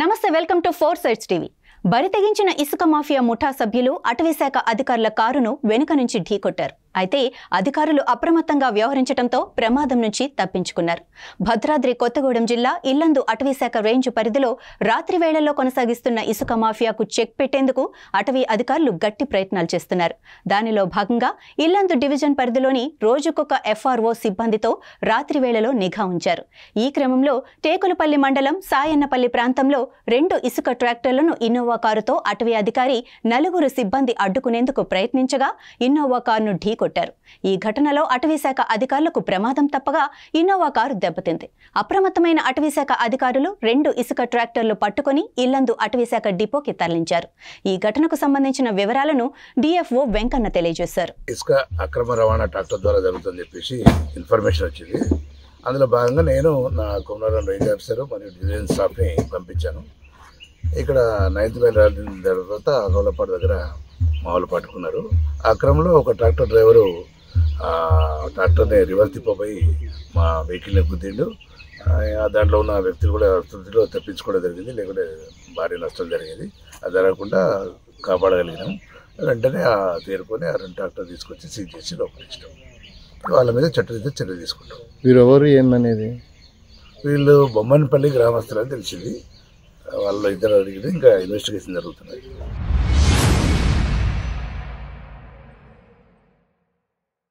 నమస్తే, welcome to 4 Sides TV. బరి తెగించిన ఇసుక మాఫియా ముఠా సభ్యులు అటవీశాఖ అధికారుల కారును వెనుక నుంచి ఢీకొట్టారు. అయితే అధికారులు అప్రమత్తంగా వ్యవహరించడంతో ప్రమాదం నుంచి తప్పించుకున్నారు. భద్రాద్రి కొత్తగూడెం జిల్లా ఇల్లందు అటవీశాఖ రేంజ్ పరిధిలో రాత్రి వేళల్లో కొనసాగిస్తున్న ఇసుక మాఫియాకు చెక్ పెట్టేందుకు అటవీ అధికారులు గట్టి ప్రయత్నాలు చేస్తున్నారు. దానిలో భాగంగా ఇల్లందు డివిజన్ పరిధిలోని రోజుకొక FRO సిబ్బందితో రాత్రి వేళలో నిఘా ఉంచారు. ఈ క్రమంలో టేకులపల్లి మండలం సాయన్నపల్లి ప్రాంతంలో 2 ఇసుక ట్రాక్టర్లను ఇన్నోవా కారుతో అటవీ అధికారి 4 సిబ్బంది అడ్డుకునేందుకు ప్రయత్నించగా ఇన్నోవా కారును ఢీకొట్టారు. ఈ ఘటనలో అటవీశాఖ అధికారులకు ప్రమాదం తప్పగా ఇన్నోవా కారు దెబ్బతింది. అప్రమత్తమైన అటవీశాఖ అధికారులు 2 ఇసుక ట్రాక్టర్లు పట్టుకుని ఇల్లందు అటవీశాఖ డిపోకి తరలించారు. ఈ ఘటనకు సంబంధించిన వివరాలను DFO వెంకన్న తెలియజేశారు. ఇసుక అక్రమ రవాణా ట్రాక్టర్ ద్వారా జరుగుతుందని చెప్పేసి ఇన్ఫర్మేషన్ వచ్చింది. అందులో భాగంగా నేను నా కొమరారం రేంజ్ ఆఫీసర్ మరియు డివిజన్ స్టాఫ్ని పంపించాను. ఇక్కడ 9th మైల్ రాలిన తర్వాత గౌలపాడు దగ్గర మామూలు పట్టుకున్నారు. ఆ క్రమంలో ఒక ట్రాక్టర్ డ్రైవరు ట్రాక్టర్ని రివర్స్ తిప్పబోయి మా వెహికల్ని గుద్దిండు. దాంట్లో ఉన్న వ్యక్తులు కూడా స్థితిలో తప్పించుకోవడం జరిగింది, లేకుంటే భారీ నష్టం జరిగింది. అది జరగకుండా కాపాడగలిగినాం. వెంటనే తేరుకొని 2 ట్రాక్టర్ తీసుకొచ్చి సీజ్ చేసి లోపలించడం. వాళ్ళ మీద చట్టరీత్యా చర్య తీసుకుంటాం. వీరెవరు ఏందనేది వీళ్ళు బొమ్మనపల్లి గ్రామస్తులని తెలిసింది. వాళ్ళు ఇద్దరు అడిగితే ఇంకా ఇన్వెస్టిగేషన్ జరుగుతున్నాయి.